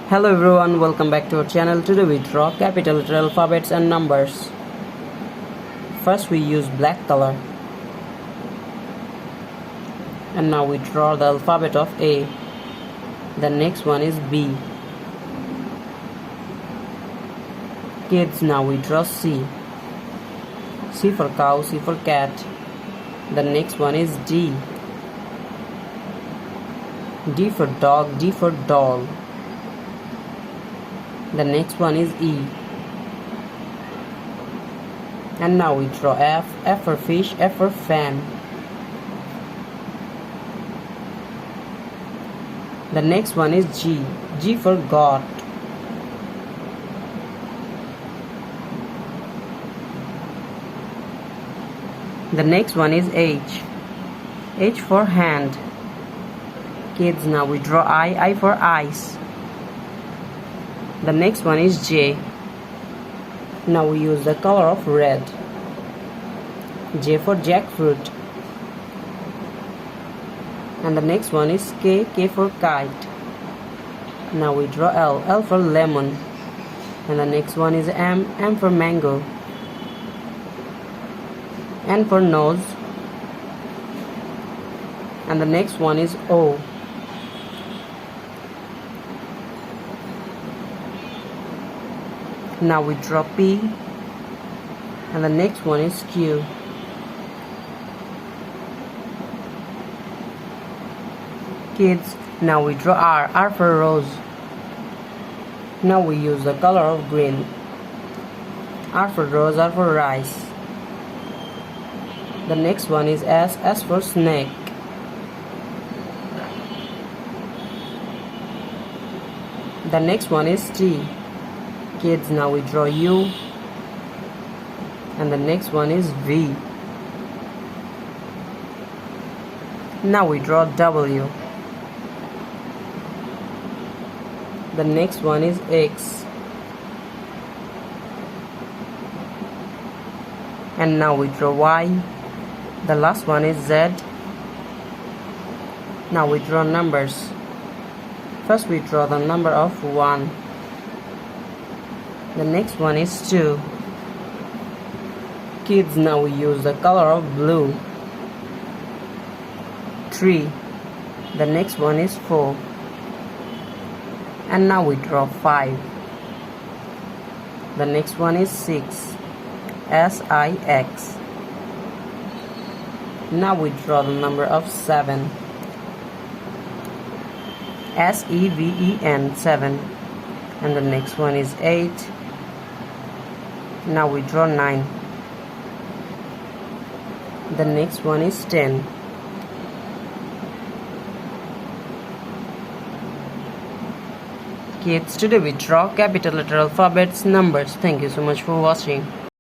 Hello everyone, welcome back to our channel. Today we draw capital letter alphabets and numbers. First we use black color. And now we draw the alphabet of A. The next one is B. Kids, now we draw C. C for cow, C for cat. The next one is D. D for dog, D for doll. The next one is E. And now we draw F. F for fish, F for fan. The next one is G. G for God. The next one is H. H for hand. Kids, now we draw I for eyes. The next one is J. Now we use the color of red. J for jackfruit. And the next one is K. K for kite. Now we draw L. L for lemon. And the next one is M. M for mango. N for nose. And the next one is O. Now we draw P, and the next one is Q. Kids, now we draw R. R for rose. Now we use the color of green. R for rose, R for rice. The next one is S. S for snake. The next one is T. Kids, now we draw U, and the next one is V. Now we draw W. The next one is X. And now we draw Y. The last one is Z. Now we draw numbers. First we draw the number of 1. The next one is 2. Kids, now we use the color of blue. 3. The next one is 4. And now we draw 5. The next one is 6. S-I-X. Now we draw the number of 7. S-E-V-E-N, 7. And the next one is 8. Now we draw 9. The next one is 10. Kids, today we draw capital letter alphabets, numbers. Thank you so much for watching.